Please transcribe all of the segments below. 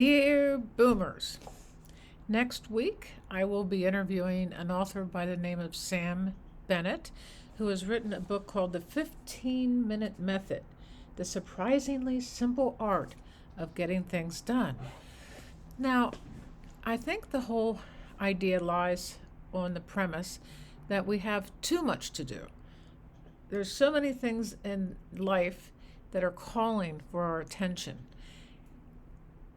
Dear Boomers, next week I will be interviewing an author by the name of Sam Bennett, who has written a book called The 15-Minute Method, The Surprisingly Simple Art of Getting Things Done. Now, I think the whole idea lies on the premise that we have too much to do. There's so many things in life that are calling for our attention,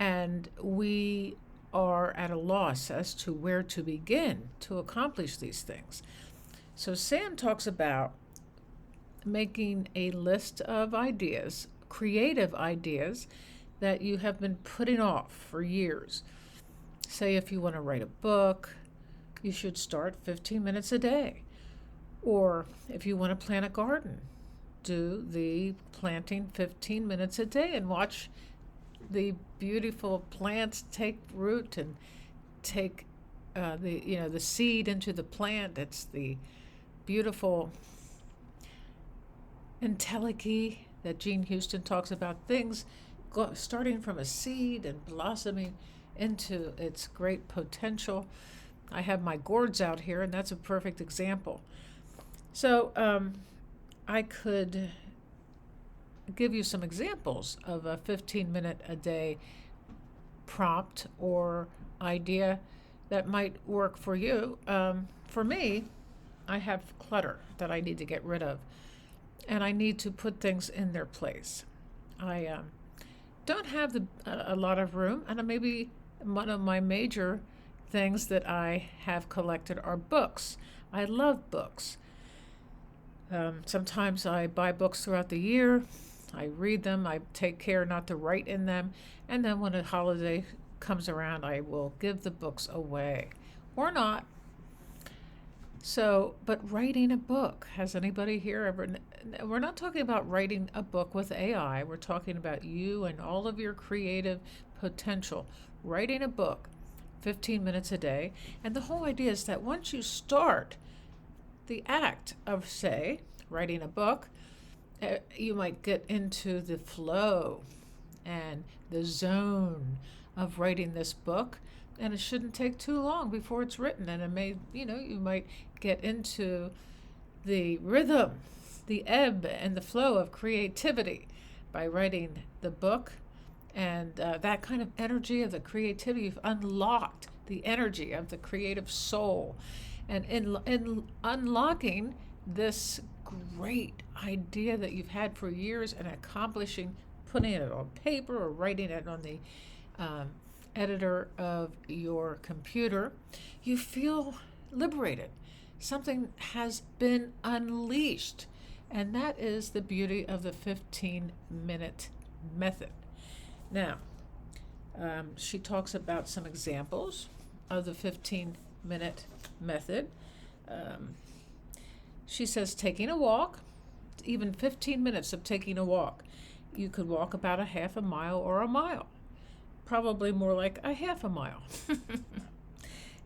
and we are at a loss as to where to begin to accomplish these things. So Sam talks about making a list of ideas, creative ideas that you have been putting off for years. Say if you want to write a book, you should start 15 minutes a day. Or if you want to plant a garden, do the planting 15 minutes a day and watch the beautiful plants take root and take the seed into the plant. It's the beautiful entelechy that Jean Houston talks about, things starting from a seed and blossoming into its great potential. I have my gourds out here, and that's a perfect example. So I could give you some examples of a 15-minute a day prompt or idea that might work for you. For me, I have clutter that I need to get rid of, and I need to put things in their place. I don't have a lot of room, and maybe one of my major things that I have collected are books. I love books. Sometimes I buy books throughout the year. I read them. I take care not to write in them. And then when a holiday comes around, I will give the books away or not. So, but writing a book, has anybody here ever? We're not talking about writing a book with AI. We're talking about you and all of your creative potential. Writing a book, 15 minutes a day. And the whole idea is that once you start the act of, say, writing a book, you might get into the flow and the zone of writing this book, and it shouldn't take too long before it's written, and it may, you might get into the rhythm, the ebb and the flow of creativity by writing the book. And that kind of energy of the creativity, you've unlocked the energy of the creative soul. And in unlocking this great idea that you've had for years and accomplishing, putting it on paper or writing it on the editor of your computer, you feel liberated. Something has been unleashed. And that is the beauty of the 15-minute method. Now, she talks about some examples of the 15-minute method. She says taking a walk, even 15 minutes of taking a walk. You could walk about a half a mile or a mile, probably more like a half a mile.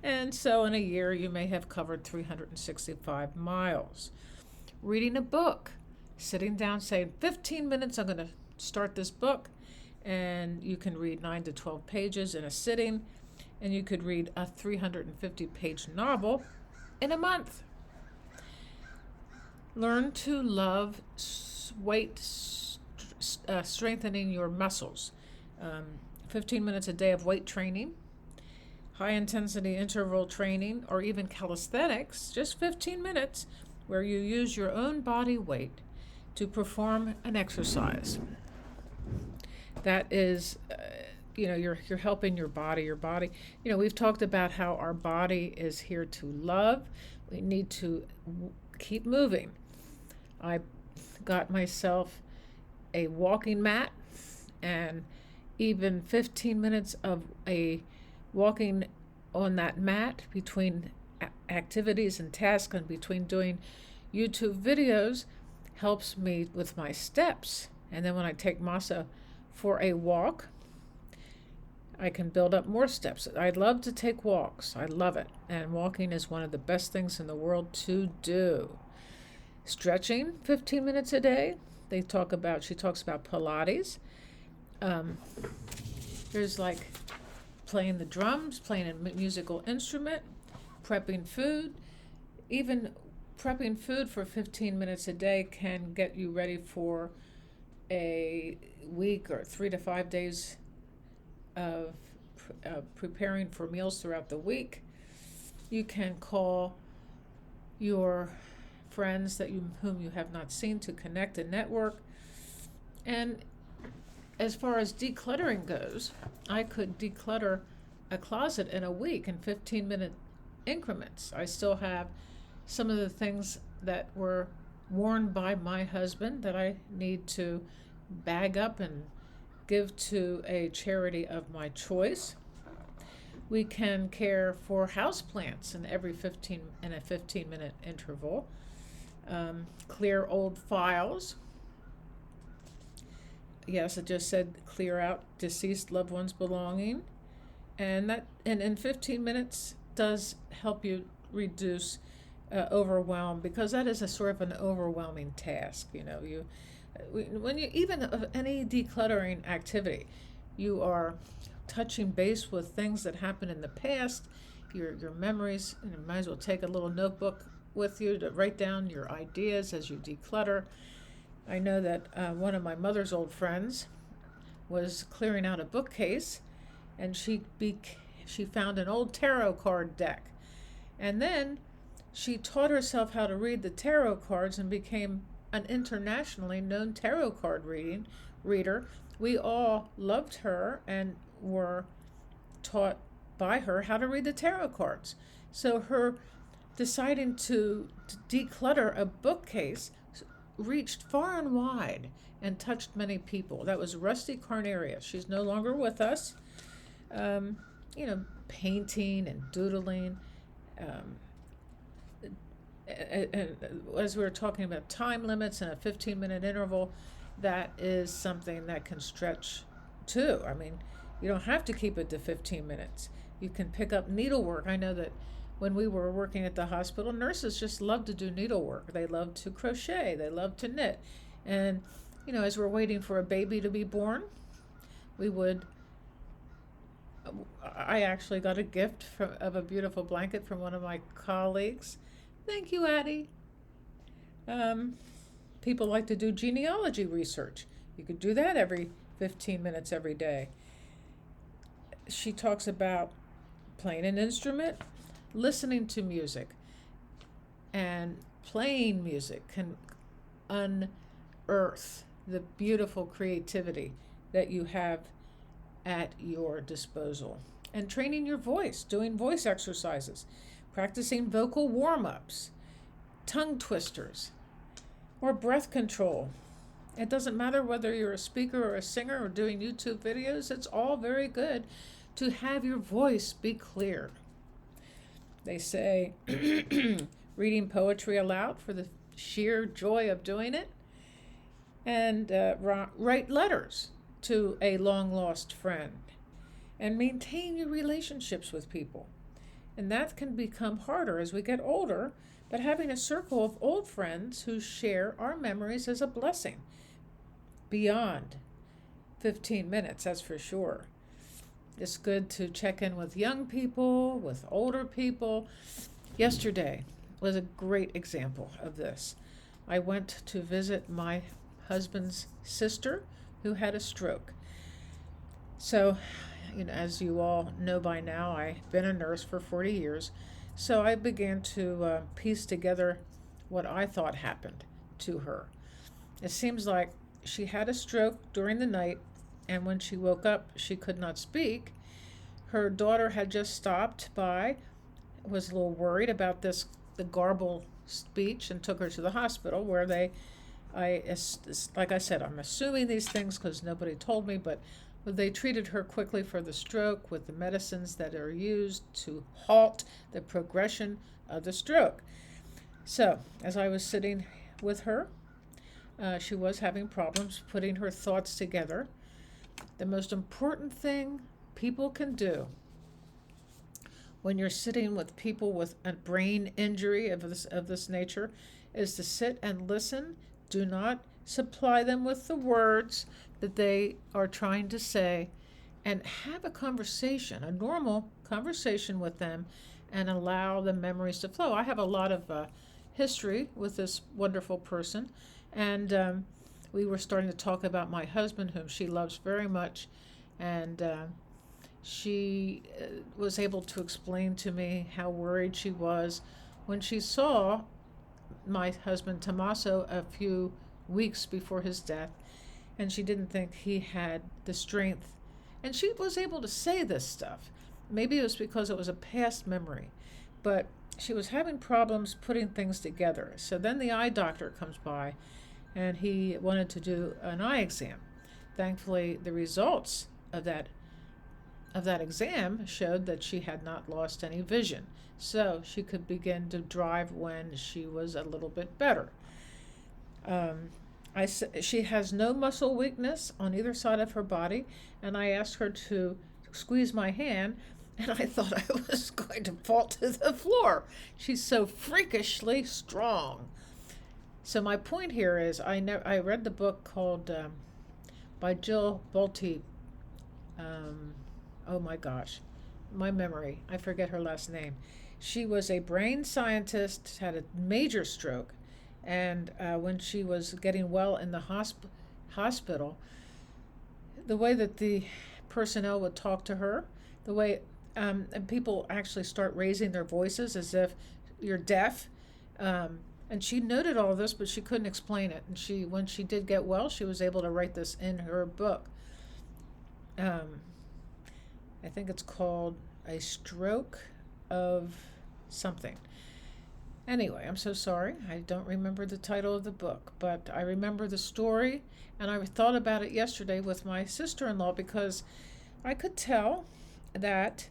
And so in a year, you may have covered 365 miles. Reading a book, sitting down, saying 15 minutes, I'm going to start this book. And you can read 9 to 12 pages in a sitting, and you could read a 350-page novel in a month. Learn to love strengthening your muscles. 15 minutes a day of weight training, high-intensity interval training, or even calisthenics, just 15 minutes, where you use your own body weight to perform an exercise. That is, you're helping your body. We've talked about how our body is here to love. We need to keep moving. I got myself a walking mat, and even 15 minutes of a walking on that mat between activities and tasks and between doing YouTube videos helps me with my steps. And then when I take Masa for a walk, I can build up more steps. I love to take walks. I love it. And walking is one of the best things in the world to do. Stretching 15 minutes a day. She talks about Pilates. There's like playing the drums, playing a musical instrument, prepping food. Even prepping food for 15 minutes a day can get you ready for a week or 3 to 5 days of preparing for meals throughout the week. You can call your friends whom you have not seen to connect and network. And as far as decluttering goes, I could declutter a closet in a week in 15-minute increments. I still have some of the things that were worn by my husband that I need to bag up and give to a charity of my choice. We can care for houseplants in a 15-minute interval. Clear old files. Yes, it just said clear out deceased loved ones' belonging. And in 15 minutes does help you reduce overwhelm, because that is a sort of an overwhelming task. When you even of any decluttering activity, you are touching base with things that happened in the past, your memories, and you might as well take a little notebook with you to write down your ideas as you declutter. I know that one of my mother's old friends was clearing out a bookcase, and she found an old tarot card deck, and then she taught herself how to read the tarot cards and became an internationally known tarot card reader. We all loved her and were taught by her how to read the tarot cards. So her deciding to declutter a bookcase reached far and wide and touched many people. That was Rusty Carnaria. She's no longer with us. Painting and doodling. And as we were talking about time limits and a 15-minute interval, that is something that can stretch too. I mean, you don't have to keep it to 15 minutes. You can pick up needlework. I know that when we were working at the hospital, nurses just love to do needlework. They love to crochet. They love to knit. And, as we're waiting for a baby to be born, I actually got a gift of a beautiful blanket from one of my colleagues. Thank you, Addie. People like to do genealogy research. You could do that every 15 minutes every day. She talks about playing an instrument, listening to music, and playing music can unearth the beautiful creativity that you have at your disposal. And training your voice, doing voice exercises, practicing vocal warm-ups, tongue twisters, or breath control. It doesn't matter whether you're a speaker or a singer or doing YouTube videos. It's all very good to have your voice be clear. They say reading poetry aloud for the sheer joy of doing it, and write letters to a long-lost friend, and maintain your relationships with people. And that can become harder as we get older, but having a circle of old friends who share our memories is a blessing. Beyond 15 minutes, that's for sure. It's good to check in with young people, with older people. Yesterday was a great example of this. I went to visit my husband's sister who had a stroke. So, as you all know by now, I've been a nurse for 40 years. So I began to piece together what I thought happened to her. It seems like she had a stroke during the night, and when she woke up, she could not speak. Her daughter had just stopped by, was a little worried about the garble speech, and took her to the hospital where like I said, I'm assuming these things because nobody told me, but they treated her quickly for the stroke with the medicines that are used to halt the progression of the stroke. So, as I was sitting with her, she was having problems putting her thoughts together. The most important thing people can do when you're sitting with people with a brain injury of this nature is to sit and listen. Do not supply them with the words that they are trying to say. and have a conversation, a normal conversation with them, and allow the memories to flow. I have a lot of history with this wonderful person, and we were starting to talk about my husband, whom she loves very much, and she was able to explain to me how worried she was when she saw my husband Tommaso a few weeks before his death, and she didn't think he had the strength. And she was able to say this stuff. Maybe it was because it was a past memory, but she was having problems putting things together. So then the eye doctor comes by, and he wanted to do an eye exam. Thankfully, the results of that exam showed that she had not lost any vision, so she could begin to drive when she was a little bit better. She has no muscle weakness on either side of her body, and I asked her to squeeze my hand, and I thought I was going to fall to the floor. She's so freakishly strong. So my point here is, I read the book called by Jill Bolte. Oh my gosh, my memory. I forget her last name. She was a brain scientist, had a major stroke, and when she was getting well in the hospital, the way that the personnel would talk to her, the way and people actually start raising their voices as if you're deaf. And she noted all this, but she couldn't explain it. And when she did get well, she was able to write this in her book. I think it's called A Stroke of Something. Anyway, I'm so sorry. I don't remember the title of the book, but I remember the story, and I thought about it yesterday with my sister-in-law, because I could tell that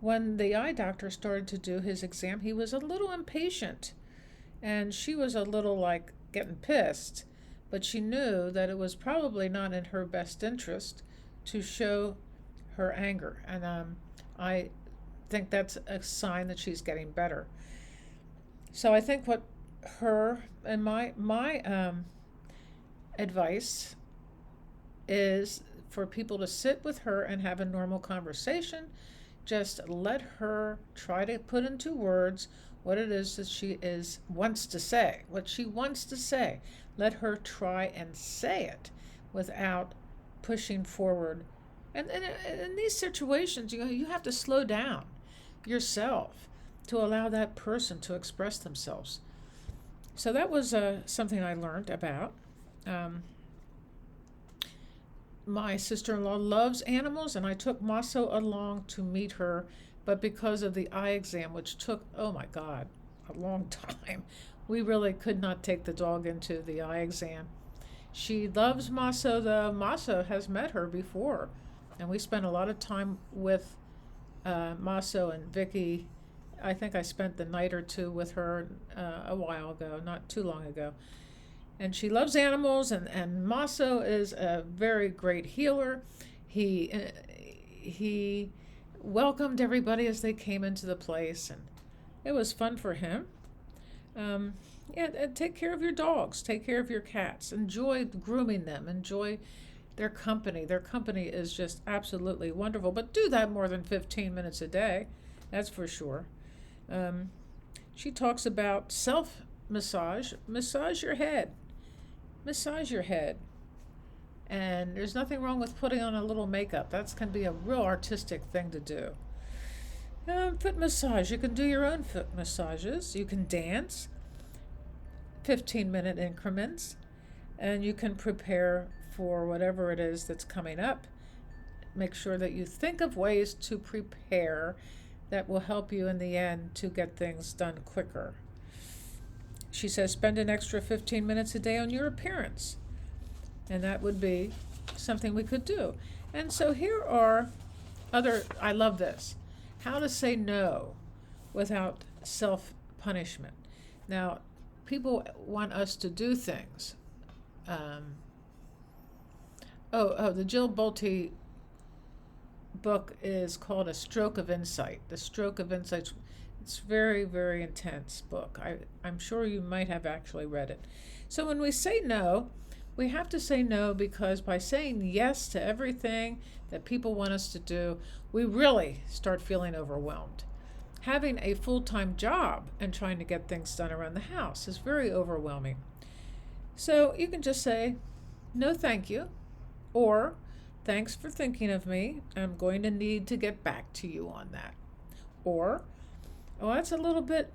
when the eye doctor started to do his exam, he was a little impatient, and she was a little like getting pissed, but she knew that it was probably not in her best interest to show her anger, and I think that's a sign that she's getting better. So I think what her and my advice is for people to sit with her and have a normal conversation. Just let her try to put into words what it is that wants to say, what she wants to say. Let her try and say it without pushing forward. And in these situations, you have to slow down yourself to allow that person to express themselves. So that was something I learned about. My sister-in-law loves animals, and I took Maso along to meet her, but because of the eye exam, which took, oh my God, a long time, we really could not take the dog into the eye exam. She loves Maso, though. Maso has met her before, and we spent a lot of time with Maso and Vicky. I think I spent the night or two with her a while ago, not too long ago. And she loves animals, and Maso is a very great healer. He welcomed everybody as they came into the place, and it was fun for him. And take care of your dogs, take care of your cats, enjoy grooming them, enjoy their company. Their company is just absolutely wonderful, but do that more than 15 minutes a day, that's for sure. She talks about self-massage. Massage your head. Massage your head. And there's nothing wrong with putting on a little makeup. That can be a real artistic thing to do. Foot massage. You can do your own foot massages. You can dance, 15-minute increments, and you can prepare for whatever it is that's coming up. Make sure that you think of ways to prepare that will help you in the end to get things done quicker. She says spend an extra 15 minutes a day on your appearance, and that would be something we could do. And so here are I love this, how to say no without self-punishment. Now, people want us to do things. The Jill Bolte book is called A Stroke of Insight. The Stroke of Insight. It's very, very intense book. I'm sure you might have actually read it. So when we say no, We have to say no because by saying yes to everything that people want us to do, we really start feeling overwhelmed. Having a full-time job and trying to get things done around the house is very overwhelming. So you can just say, no, thank you, or thanks for thinking of me. I'm going to need to get back to you on that. Or, oh, that's a little bit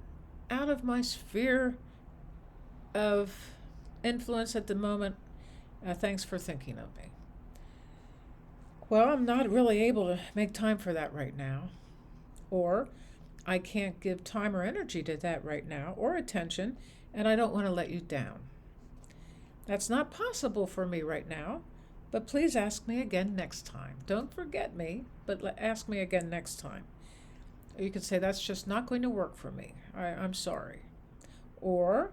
out of my sphere of influence at the moment. Thanks for thinking of me. Well, I'm not really able to make time for that right now. Or, I can't give time or energy to that right now, or attention, and I don't want to let you down. That's not possible for me right now, but please ask me again next time. Don't forget me, but ask me again next time. Or you could say, that's just not going to work for me. I'm sorry. Or,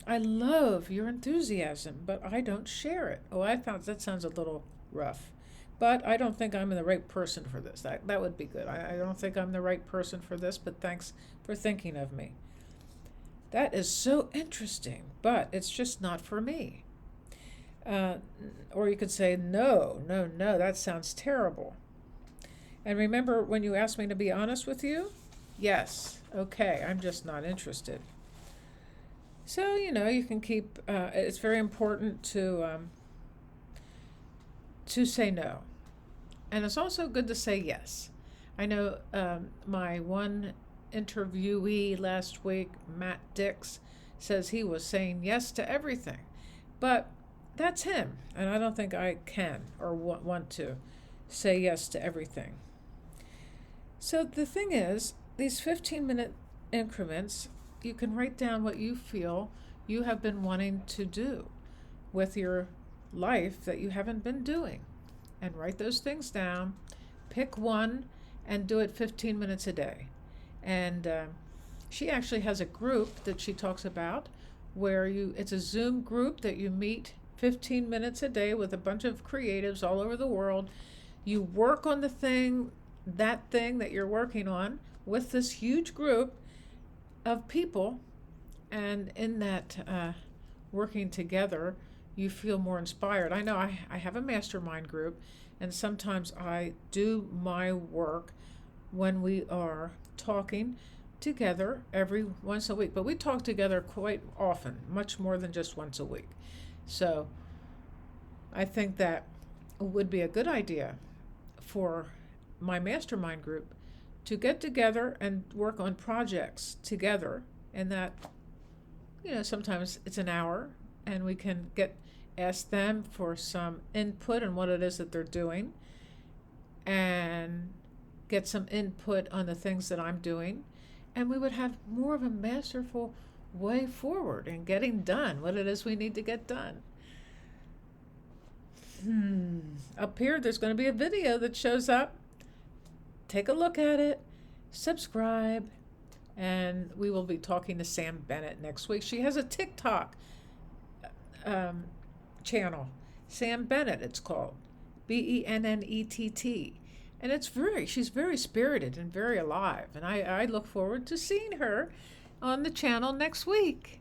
I love your enthusiasm, but I don't share it. Oh, I thought that sounds a little rough. But I don't think I'm the right person for this. That would be good. I don't think I'm the right person for this, but thanks for thinking of me. That is so interesting, but it's just not for me. Or you could say, no, no, no, that sounds terrible. And remember when you asked me to be honest with you? Yes, okay, I'm just not interested. So, you can keep, it's very important to say no. And it's also good to say yes. I know my one interviewee last week, Matt Dix, says he was saying yes to everything. But that's him, and I don't think I can or want to say yes to everything. So the thing is, these 15-minute increments, you can write down what you feel you have been wanting to do with your life that you haven't been doing. And write those things down, pick one, and do it 15 minutes a day. And she actually has a group that she talks about where it's a Zoom group that you meet 15 minutes a day with a bunch of creatives all over the world. You work on that thing that you're working on with this huge group of people, and in that working together, you feel more inspired. I know I have a mastermind group, and sometimes I do my work when we are talking together every once a week. But we talk together quite often, much more than just once a week. So I think that would be a good idea for my mastermind group to get together and work on projects together, and that, sometimes it's an hour, and we can ask them for some input on what it is that they're doing, and get some input on the things that I'm doing, and we would have more of a masterful way forward in getting done what it is we need to get done. Up here, there's going to be a video that shows up. Take a look at it, subscribe, and we will be talking to Sam Bennett next week. She has a TikTok channel, Sam Bennett it's called, Bennett, and she's very spirited and very alive, and I look forward to seeing her on the channel next week.